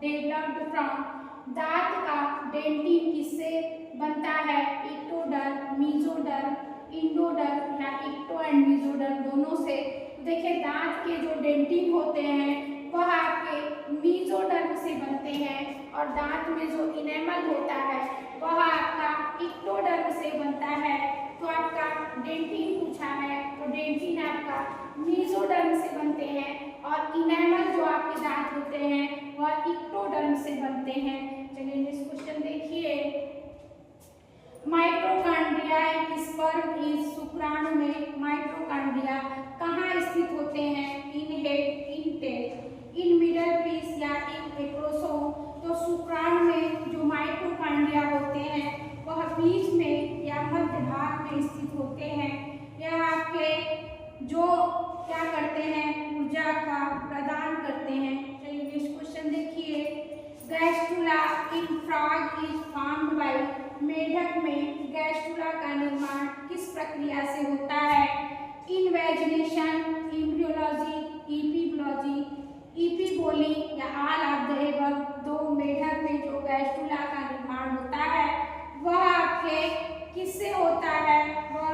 developed from, दांत का डेंटिन किससे बनता है? इक्टोडर्म, मेसोडर्म, इंडोडर्म या इक्टो एंड मेसोडर्म दोनों से। देखिए दांत के जो डेंटिन होते हैं वह आपके मेसोडर्म से बनते हैं और दांत में जो इनेमल होता है वह आपका इक्टोडर्म से बनता है। तो आपका डेंटिन पूछा है, तो डेंटिन आपका मेसोडर्म से बनते हैं और इनेमल जो आपके दांत होते हैं वह इक्टोडर्म से बनते हैं। चलिए नेक्स्ट क्वेश्चन देखिए, माइटोकॉन्ड्रिया स्पर्म इज, शुक्राणु में माइटोकॉन्ड्रिया कहाँ स्थित होते हैं? In head, in tail, in middle piece या इन एक्रोसोम। तो शुक्राणु में जो माइटोकॉन्ड्रिया होते हैं वह बीच में या मध्य भाग में स्थित होते हैं। यह आपके जो क्या करते हैं, ऊर्जा का प्रदान करते हैं। चलिए नेक्स्ट क्वेश्चन देखिए, gastrula in frog is formed by, मेढक में गैस्ट्रुला का निर्माण किस प्रक्रिया से होता है? इनवेजिनेशन, एम्ब्रियोलॉजी, इपिबोलॉजी, इपिबोली या ऑल ऑफ द एबव। दो मेढक में जो गैस्ट्रुला का निर्माण होता है वह आपके किससे होता है? वह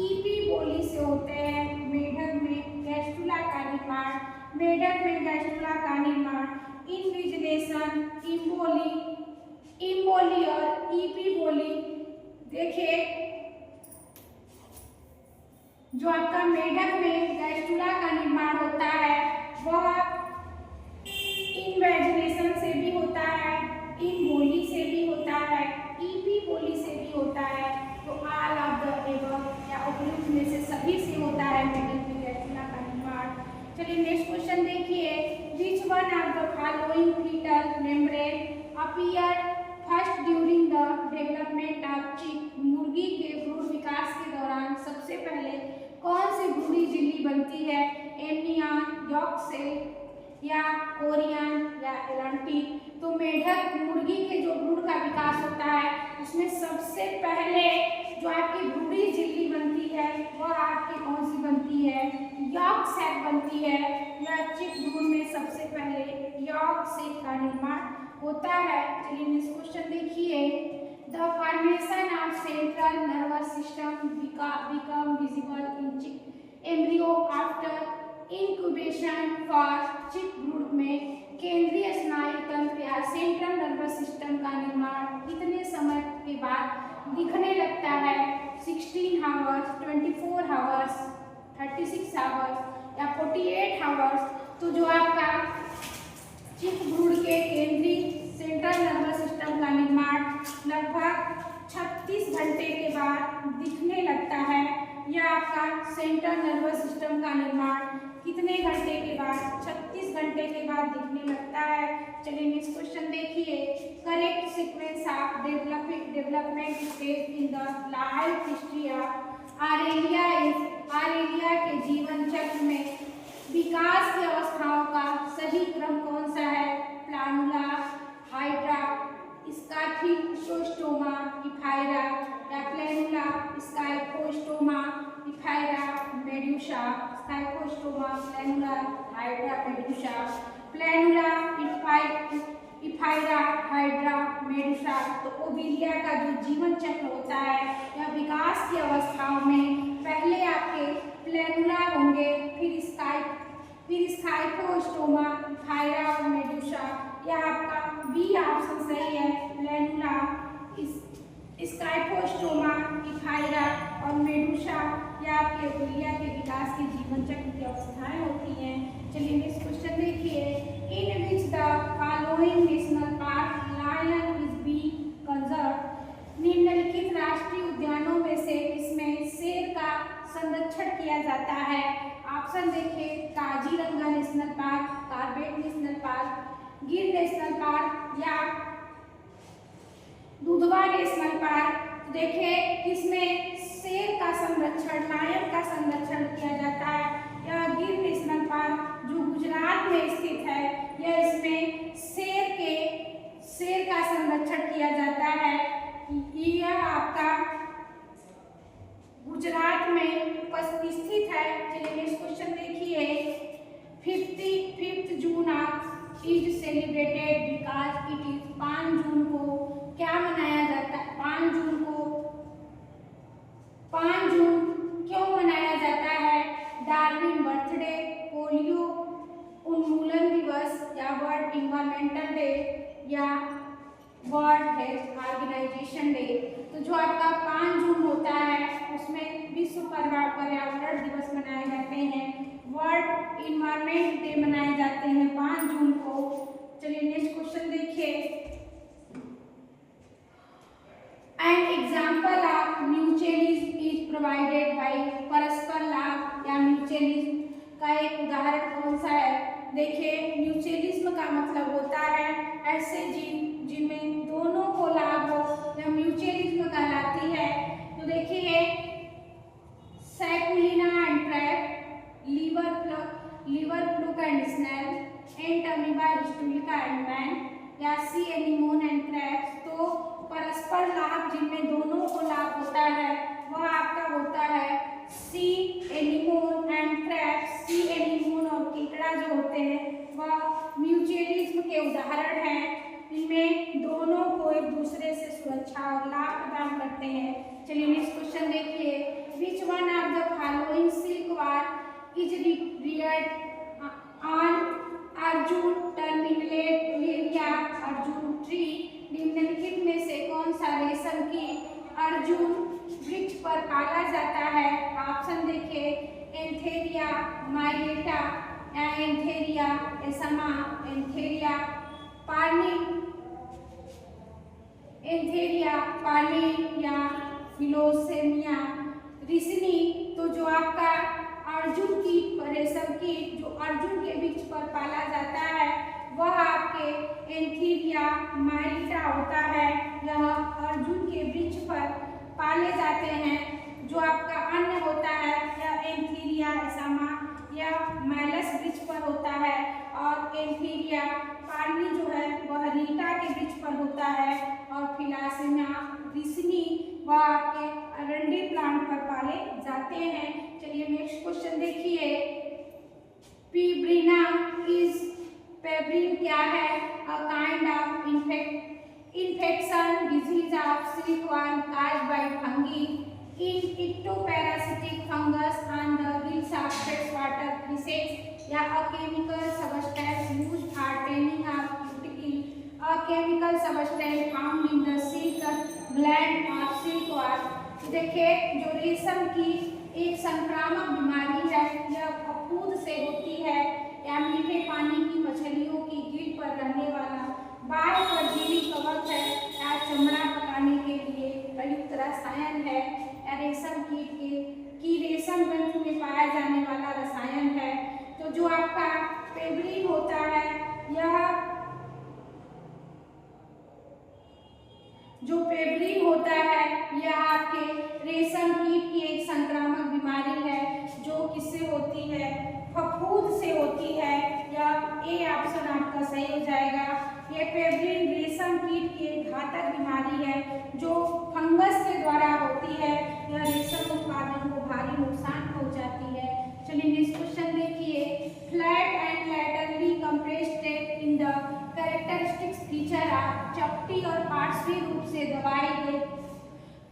इपिबोली से होते हैं। मेढक में गैस्ट्रुला का निर्माण, मेढक में गैस्ट्रुला का निर्माण इनविजिनेशन, इम्बोली और इपिबोली। देखिए जो आपका मेढक में गैस्ट्रुला का निर्माण होता है वह इनवेजिनेशन से भी होता है, इम्बोली से भी होता है, इपिबोली से भी होता है। तो ऑल ऑफ द एबव या उपयुक्त में से सभी से होता है मेढक में गैस्ट्रुला का निर्माण। चलिए नेक्स्ट क्वेश्चन देखिए, which one of the following foetal membrane appear first during the development of chick. मुर्गी के भ्रूण विकास के दौरान सबसे पहले कौन सी भ्रूणी झिल्ली बनती है? एमनियन, यॉर्क सेल या कोरियन या एलांटिक। तो मेढक मुर्गी के जो भ्रूण का विकास होता है उसमें सबसे पहले जो आपकी भ्रूणी झिल्ली बनती है वह आपकी कौन सी बनती है? यॉर्क सेल बनती है। या चिक भ्रूण में सबसे पहले यॉर्क सेल का निर्माण होता है। चलिए नेक्स्ट क्वेश्चन देखिए, the formation of central nervous system become visible in चिक एम्ब्रियो आफ्टर इंक्यूबेशन फॉर। चिक भ्रूण में केंद्रीय स्नायु तंत्र या सेंट्रल नर्वस सिस्टम का निर्माण कितने समय के बाद दिखने लगता है? 16 आवर्स, 24 आवर्स, 36 आवर्स या 48 आवर्स। तो जो आपका चिक भ्रूण के केंद्रीय सेंट्रल नर्वस सिस्टम का निर्माण लगभग 36 घंटे के बाद दिखने लगता है। यह आपका सेंट्रल नर्वस सिस्टम का निर्माण कितने घंटे के बाद? 36 घंटे के बाद दिखने लगता है। चलिए नेक्स्ट क्वेश्चन देखिए, correct sequence of development stage in the life history of Aurelia is. Aurelia के जीवन चक्र में विकास की अवस्थाओं का सही क्रम कौन सा है? Planula, hydra, scyphi, scyphistoma, planula hydra medusa, planula ephyra hydra medusa. तो ओविलिया का जो जीवन चक्र होता है यह विकास की अवस्थाओं में पहले आपके प्लैनुला होंगे, फिर स्काइफोस्टोमा, इफाइरा और मेडुसा। यह आपका बी ऑप्शन सही है, प्लैनुला, स्काइफोस्टोमा, इफाइरा और मेडुसा। यह आपके ओविलिया के विकास के जीवन चक्र की अवस्थाएं होती हैं। चलिए नेक्स्ट क्वेश्चन देखिए, in which the following national park lion is being conserved. निम्नलिखित राष्ट्रीय उद्यानों में से इसमें शेर का संरक्षण किया जाता है। ऑप्शन देखिए, Kaziranga national park, Corbett national park, गिर नेशनल पार्क या दुधवा नेशनल पार्क। देखिए किसमें शेर का संरक्षण, लायन का संरक्षण किया जाता है। यह गिर नेशनल पार्क जो गुजरात में स्थित है, यह इसमें शेर का संरक्षण किया जाता है। यह आपका गुजरात में स्थित है। चलिए नेक्स्ट क्वेश्चन देखिए, 5th June is celebrated because it is 5 जून को क्या मनाया जाता है? 5 जून क्यों मनाया जाता है? डार्विन बर्थडे, पोलियो उन्मूलन दिवस या वर्ल्ड इन्वायरमेंटल डे या वर्ल्ड हेल्थ ऑर्गेनाइजेशन डे। तो जो आपका 5 जून होता है उसमें विश्व पर्यावरण दिवस मनाए जाते हैं, वर्ल्ड इन्वायरमेंट डे मनाए जाते हैं 5 जून को। चलिए नेक्स्ट क्वेश्चन देखिए, an example of mutualism is provided by. परस्पर लाभ या म्यूचुअलिज्म का एक उदाहरण कौन सा है? देखिए म्यूचुअलिज्म का मतलब होता है ऐसे जीव जिनमें दोनों को लाभ हो, यह म्यूचुअलिज्म कहलाती है। तो देखिए Sacculina and trap, liver fluke and snail, Entamoeba histolytica and man या सी एनीमोन एंड ट्रैप्स। तो परस्पर लाभ जिनमें दोनों को लाभ होता है वह आपका होता है सी anemone and traps. C anemone और कीकड़ा जो होते हैं वह म्यूचुअलिज्म के उदाहरण हैं। इनमें दोनों को एक दूसरे से सुरक्षा और लाभ प्रदान करते हैं। चलिए नेक्स्ट क्वेश्चन देखिए, which one of the following silk war is Rudyard on Arjun terminate area Arjun tree. निम्नलिखित में से कौन सा रेशम की अर्जुन वृक्ष पर पाला जाता है? ऑप्शन देखिए, एंथेरिया माइलेटा या एंथेरिया एसमा, एंथेरिया पार्नी या फिलोसेमिया रिसनी। तो जो आपका अर्जुन की रेशम की जो अर्जुन के वृक्ष पर पाला जाता है वह आपके एंथेरिया माइलिटा होता है। यह अर्जुन के वृक्ष पर पाले जाते हैं। जो आपका अन्य होता है यह एंथेरिया एसामा या माइलस वृक्ष पर होता है, और एंथेरिया पार्नी जो है वह रीटा के वृक्ष पर होता है, और फिलोसेमिया रिसनी वह आपके अरंडी प्लांट पर पाले जाते हैं। चलिए नेक्स्ट क्वेश्चन देखिए, पेब्रिन क्या है? A kind of infection disease of silkworm caused by fungi in ectoparasitic fungus on the gills of freshwater fishes या a chemical substance used for tanning of cuticle, a chemical substance found in the silk gland of silkworm। देखिए जो रेशम की एक संक्रामक बीमारी है यह फफूंद से होती है या मीठे पानी की मछलियों की गिल पर रहने वाला बाह्य परजीवी कवक है या चमड़ा पकाने के लिए प्रयुक्त रसायन है या रेशम कीट की रेशम ग्रंथि में पाया जाने वाला रसायन है। तो जो आपका पेब्रिन होता है यह जो पेब्रिन होता है यह आपके रेशम कीट की एक संक्रामक बीमारी है जो किससे होती है? फफूंद से होती है। यह ए ऑप्शन आपका सही हो जाएगा। यह पेब्रिन रेशम कीट की एक घातक बीमारी है जो फंगस के द्वारा होती है। यह रेशम उत्पादन को भारी नुकसान पहुंचाती है। चलिए नेक्स्ट क्वेश्चन देखिए, flat and laterally compressed tape in the characteristics feature of चपटी और पार्श्वी रूप से दबाई गई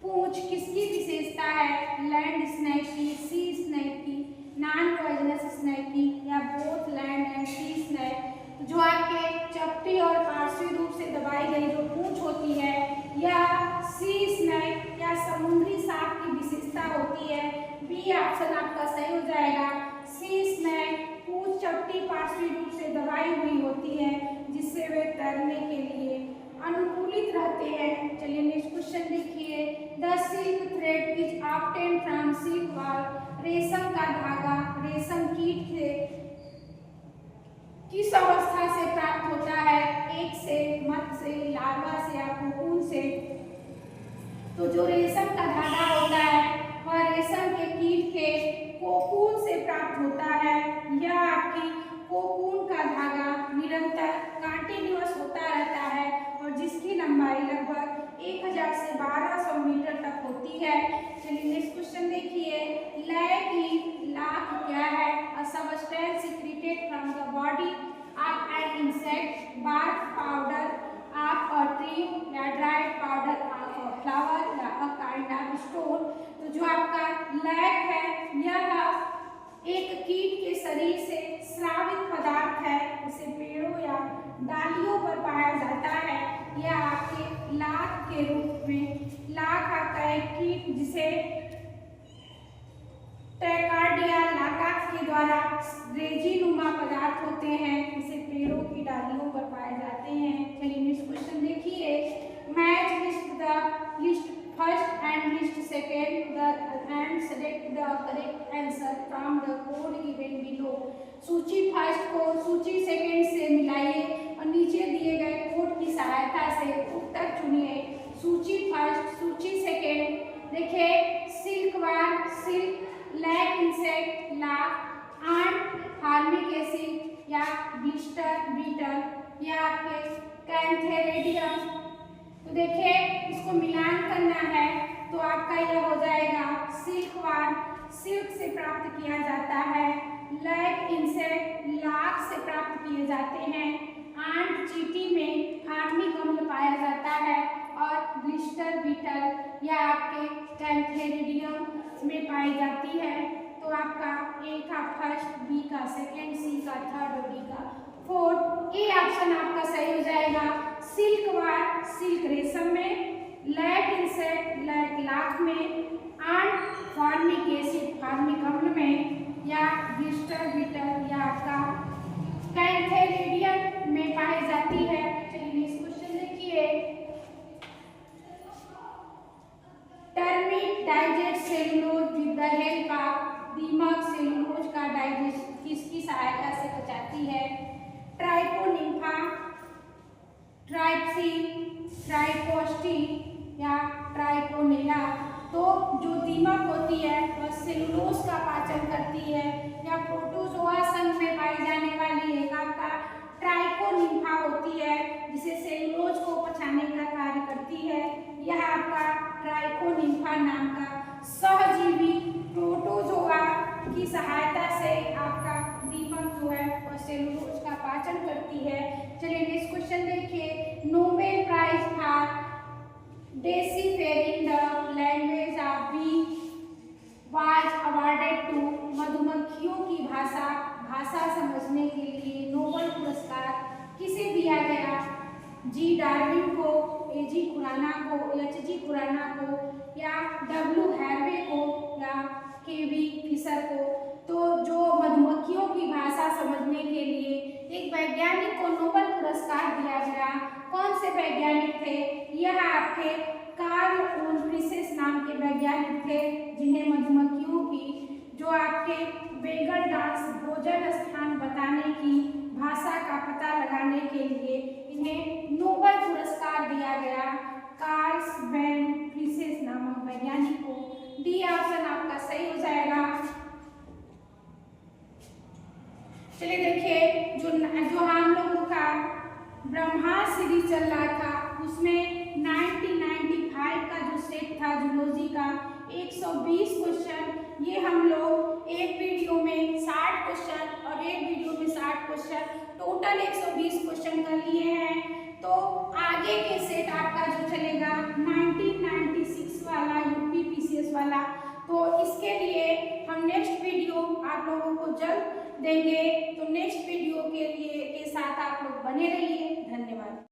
पूंछ किसकी विशेषता है? लैंड स्नेक की, सी स्नेक की, नॉन पॉइजनस स्नेक की या both land and C snake? जो आपके चपटी और पार्श्वी रूप से दबाई गई जो पूंछ होती है या सी स्नेक या समुद्री सांप की विशेषता होती है। बी ऑप्शन आपका सही हो जाएगा। सी स्नेक पूंछ चपटी पार्श्वी रूप से दबाई हुई होती है जिससे वे तैरने के लिए अनुकूलित रहते हैं। चलिए नेक्स्ट क्वेश्चन देखिए, the silk thread is obtained from silk wall. रेशम का धागा रेशम कीट से किस अवस्था से प्राप्त होता है? एक से, मध्य से, लार्वा से या कोकून से? तो जो रेशम का धागा होता है वह रेशम के कीट के कोकून से प्राप्त होता है। यह आपकी कोकून का धागा निरंतर कंटिन्यूअस होता रहता है और जिसकी लंबाई लगभग 1000 से 1200 मीटर तक होती है। चलिए नेक्स्ट क्वेश्चन देखिए, लाख क्या है? A substance secreted from the body of an insect, bark powder of a tree या dried powder of a flower या अ काइंड ऑफ स्टोन। तो जो आपका लैक है यह एक कीट के शरीर से स्रावित पदार्थ है, इसे पेड़ों या डालियों पर पाया जाता है। यह आपके लाख के रूप में, लाख आपका एक कीट जिसे ट्रैकार्डिया लाकाक्स के द्वारा रेजिनुमा पदार्थ होते हैं, इसे पेड़ों की डालियों पर पाए जाते हैं। चलिए नेक्स्ट क्वेश्चन देखिए, match list first and list second and select the correct answer from the code given below. सूची फर्स्ट को सूची सेकेंड से मिलाइए और नीचे दिए गए कोड की सहायता से उत्तर चुनिए। सूची फर्स्ट, सूची सेकेंड, देखिए सिल्कवर्म सिल्क, लैक इंसेक्ट लाख, आंट फार्मिक एसिड या ब्लिस्टर बीटल या आपके कैंथेरेडियम। तो देखिए इसको मिलान करना है तो आपका यह हो जाएगा सिल्कवर्म सिल्क से प्राप्त किया जाता है, लैक इंसेक्ट लाख से प्राप्त किए जाते हैं, आंट चींटी में फार्मिक अम्ल पाया जाता है और ब्लिस्टर बीटल या आपके कैंथेरिडियम में पाई जाती है। तो आपका ए का फर्स्ट, बी का सेकेंड, सी का थर्ड और डी का फोर्थ। ए ऑप्शन आपका सही हो जाएगा। सिल्कवर्म सिल्क रेशम में, लैक इंसेक्ट लैक लाख में, आंट फार्मिक एसिड फार्मिक अम्ल में या ब्लिस्टर बीटल या आपका कैंथेरिडियम में पाई जाती है। चलिए नेक्स्ट क्वेश्चन देखिए, termite digest cellulose with the help of दीमक सेलुलोज का डाइजेस्ट किसकी सहायता से बचाती है? ट्राइकोनिम्फा, ट्राइप्सिन, ट्राइकोस्टी या ट्राइकोनेला। तो जो दीमक होती है वह सेलुलोज का पाचन करती है या प्रोटोजोआ संघ में पाई जाने वाली एक आपका ट्राइकोनिम्फा होती है जिसे सेलुलोज को पचाने का कार्य करती है। यह आपका ट्राइकोनिम्फा नाम का सहजीवी प्रोटोजोआ की सहायता से आपका दीमक जो है वह सेलुलोज का पाचन करती है। चलिए नेक्स्ट क्वेश्चन देखिए, Nobel prize for deciphering the language of bee was awarded to. मधुमक्खियों की भाषा समझने के लिए नोबेल पुरस्कार किसे दिया गया? जी डार्विन को, ए जी खुराना को, एच जी खुराना को या डब्ल्यू हैर्वे को या के वी फिशर को। तो जो मधुमक्खियों की भाषा समझने के लिए एक वैज्ञानिक को नोबेल पुरस्कार दिया गया, कौन से वैज्ञानिक थे? यह आपके कार्ल वुनफ्रीसेस नाम के वैज्ञानिक थे जिन्हें मधुमक्खियों की जो आपके वेगल डांस भोजन स्थान बताने की भाषा का पता लगाने के लिए इन्हें नोबेल पुरस्कार दिया गया, कार्ल वुनफ्रीसेस नामक वैज्ञानिक को। डी ऑप्शन आपका सही हो जाएगा। चलिए देखिए जो हम लोगों का ब्रह्मांड सीरीज चल रहा था उसमें 1995 का जो सेट था जूलॉजी का, 120 क्वेश्चन। ये हम लोग एक वीडियो में 60 क्वेश्चन और एक वीडियो में 60 क्वेश्चन, टोटल 120 क्वेश्चन कर लिए हैं। तो आगे के सेट आपका जो चलेगा 1996 वाला यूपी पीसीएस वाला, तो इसके लिए हम नेक्स्ट वीडियो आप लोगों को जल्द देंगे। तो नेक्स्ट वीडियो के साथ आप लोग बने रहिए। धन्यवाद।